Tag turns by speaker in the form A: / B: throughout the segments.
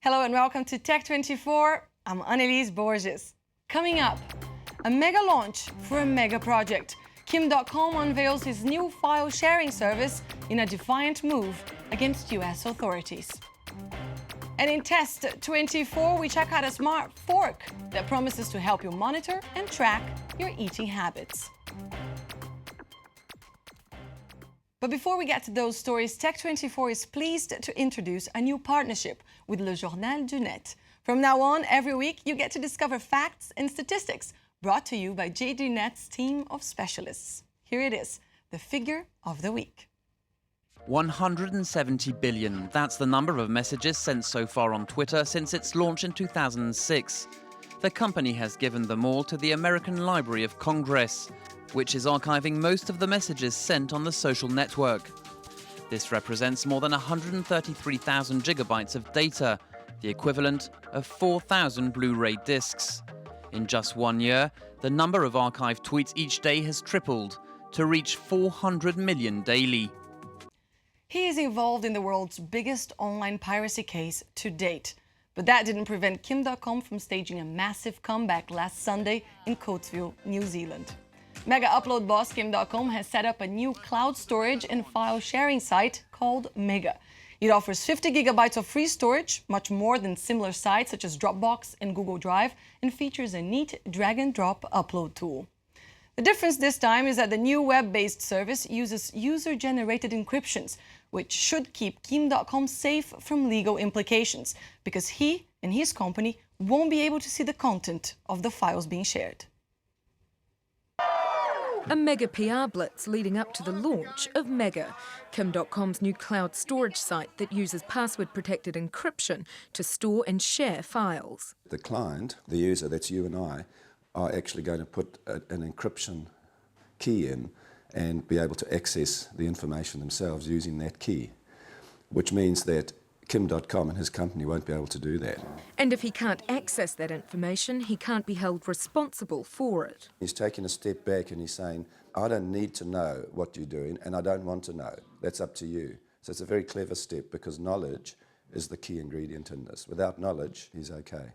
A: Hello and welcome to Tech24. I'm Annelise Borges. Coming up, a mega launch for a mega project. Kim.com unveils his new file sharing service in a defiant move against US authorities. And in Test 24, we check out a smart fork that promises to help you monitor and track your eating habits. But before we get to those stories, Tech24 is pleased to introduce a new partnership with Le Journal du Net. From now on, every week, you get to discover facts and statistics brought to you by JDNet's team of specialists. Here it is, the figure of the week.
B: 170 billion. That's the number of messages sent so far on Twitter since its launch in 2006. The company has given them all to the American Library of Congress, which is archiving most of the messages sent on the social network. This represents more than 133,000 gigabytes of data, the equivalent of 4,000 Blu-ray discs. In just 1 year, the number of archived tweets each day has tripled to reach 400 million daily.
A: He is involved in the world's biggest online piracy case to date. But that didn't prevent Kim.com from staging a massive comeback last Sunday in Coatesville, New Zealand. Mega upload boss Kim.com has set up a new cloud storage and file sharing site called Mega. It offers 50 gigabytes of free storage, much more than similar sites such as Dropbox and Google Drive, and features a neat drag-and-drop upload tool. The difference this time is that the new web-based service uses user-generated encryptions, which should keep Kim.com safe from legal implications, because he and his company won't be able to see the content of the files being shared.
C: A mega PR blitz leading up to the launch of Mega, Kim.com's new cloud storage site that uses password-protected encryption to store and share files.
D: The client, the user, that's you and I, are actually going to put an encryption key in and be able to access the information themselves using that key, which means that Kim.com and his company won't be able to do that.
C: And if he can't access that information, he can't be held responsible for it.
D: He's taking a step back and he's saying, I don't need to know what you're doing and I don't want to know. That's up to you. So it's a very clever step because knowledge is the key ingredient in this. Without knowledge, he's okay.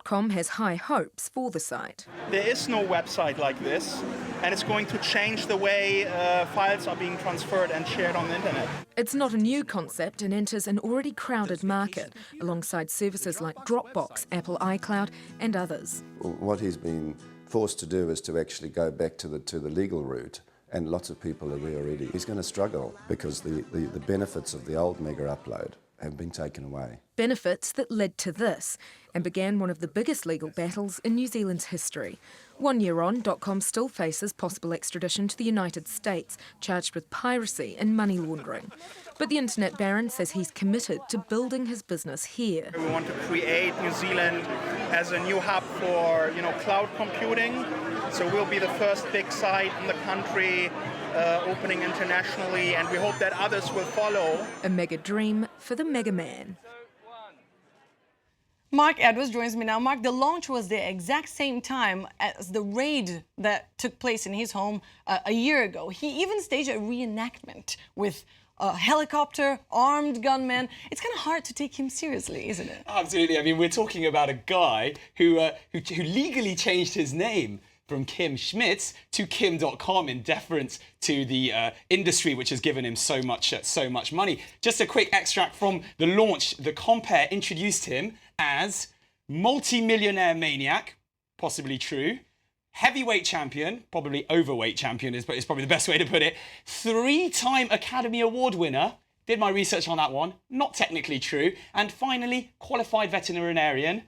C: .com has high hopes for the site.
E: There is no website like this, and it's going to change the way files are being transferred and shared on the internet.
C: It's not a new concept and enters an already crowded market, alongside services like Dropbox, Apple iCloud and others.
D: What he's been forced to do is to actually go back to the legal route, and lots of people are there already. He's going to struggle because the benefits of the old Mega upload have been taken away.
C: Benefits that led to this and began one of the biggest legal battles in New Zealand's history. 1 year on, .com still faces possible extradition to the United States, charged with piracy and money laundering. But the internet baron says he's committed to building his business here.
E: We want to create New Zealand as a new hub for, cloud computing. So we'll be the first big site in the country opening internationally, and we hope that others will follow.
C: A mega dream for the mega man.
A: Mark Edwards joins me now. Mark, the launch was the exact same time as the raid that took place in his home a year ago. He even staged a reenactment with a helicopter, armed gunmen. It's kind of hard to take him seriously, isn't it?
F: Absolutely. I mean, we're talking about a guy who legally changed his name from Kim Schmitz to Kim.com in deference to the industry, which has given him so much money. Just a quick extract from the launch. The compere introduced him as multi-millionaire maniac, possibly true, heavyweight champion, probably overweight champion is probably the best way to put it, 3-time Academy Award winner, did my research on that one, not technically true, and finally, qualified veterinarian.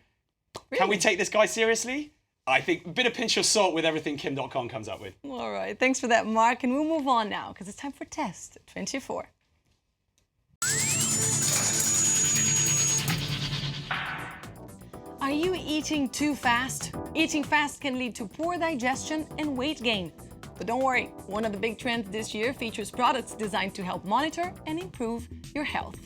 A: Really?
F: Can we take this guy seriously? I think a bit of pinch of salt with everything Kim.com comes up with.
A: All right, thanks for that, Mark. And we'll move on now, because it's time for Test 24. Are you eating too fast? Eating fast can lead to poor digestion and weight gain. But don't worry, one of the big trends this year features products designed to help monitor and improve your health.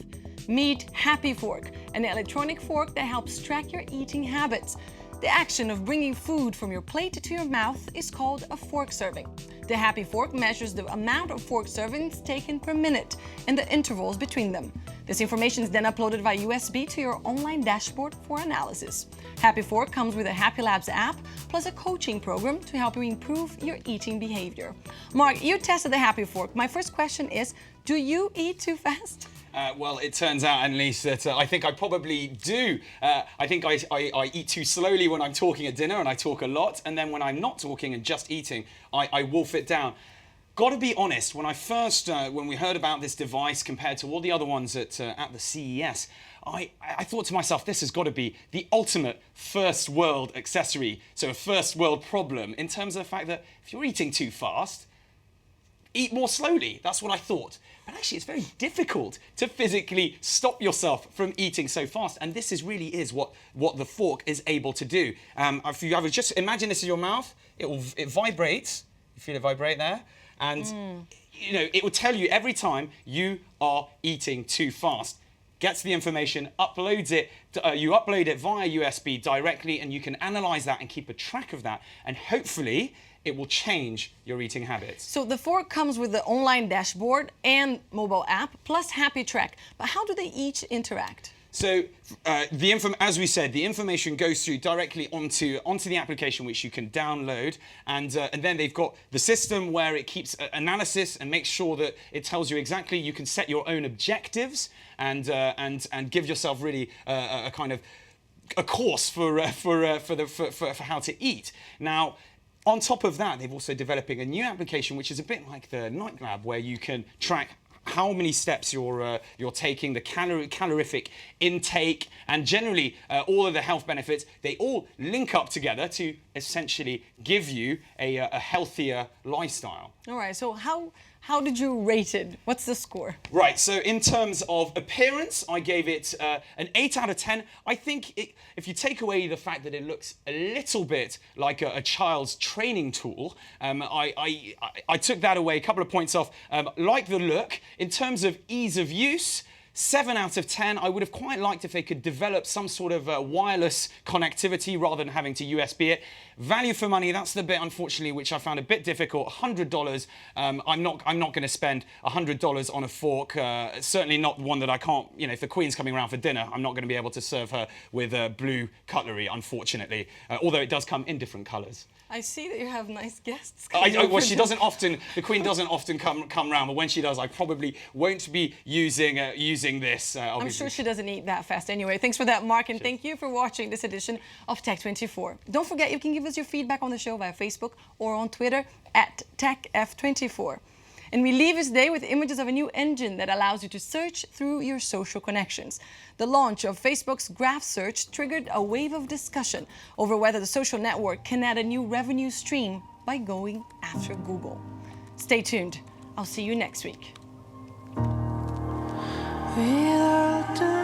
A: Meet Happy Fork, an electronic fork that helps track your eating habits. The action of bringing food from your plate to your mouth is called a fork serving. The Happy Fork measures the amount of fork servings taken per minute and the intervals between them. This information is then uploaded via USB to your online dashboard for analysis. Happy Fork comes with a Happy Labs app plus a coaching program to help you improve your eating behavior. Mark, you tested the Happy Fork. My first question is, do you eat too fast?
F: Well, it turns out, Annelies, that I think I probably do. I think I eat too slowly when I'm talking at dinner, and I talk a lot. And then when I'm not talking and just eating, I wolf it down. Got to be honest, when we heard about this device compared to all the other ones at the CES, I thought to myself, this has got to be the ultimate first world accessory, so a first world problem in terms of the fact that if you're eating too fast, eat more slowly. That's what I thought. But actually, it's very difficult to physically stop yourself from eating so fast. And this really is what the fork is able to do. If you just imagine this is your mouth, it vibrates. You feel it vibrate there? And it will tell you every time you are eating too fast. Gets the information, uploads it, you upload it via USB directly, and you can analyze that and keep a track of that. And hopefully, it will change your eating habits.
A: So the fork comes with the online dashboard and mobile app, plus Happy Track. But how do they each interact?
F: So, as we said, the information goes through directly onto the application, which you can download, and then they've got the system where it keeps analysis and makes sure that it tells you exactly. You can set your own objectives and give yourself really a kind of a course for how to eat. Now, on top of that, they're also developing a new application, which is a bit like the Night Lab, where you can track how many steps you're taking, the calorific intake, and generally all of the health benefits. They all link up together to essentially give you a healthier lifestyle.
A: All right, so how did you rate it? What's the score?
F: Right, so in terms of appearance, I gave it an 8 out of 10. I think if you take away the fact that it looks a little bit like a child's training tool, I took that away, a couple of points off. Like the look, in terms of ease of use, 7 out of 10. I would have quite liked if they could develop some sort of wireless connectivity rather than having to USB it. Value for money, that's the bit, unfortunately, which I found a bit difficult. $100. I'm not going to spend $100 on a fork. Certainly not one that I can't. If the Queen's coming around for dinner, I'm not going to be able to serve her with blue cutlery, unfortunately. Although it does come in different colours.
A: I see that you have nice guests.
F: Well, she doesn't often. The Queen doesn't often come round, but when she does, I probably won't be using this.
A: I'm sure she doesn't eat that fast anyway. Thanks for that, Mark, and thank you for watching this edition of Tech24. Don't forget, you can give us your feedback on the show via Facebook or on Twitter at TechF24. And we leave this day with images of a new engine that allows you to search through your social connections. The launch of Facebook's Graph Search triggered a wave of discussion over whether the social network can add a new revenue stream by going after Google. Stay tuned. I'll see you next week. Without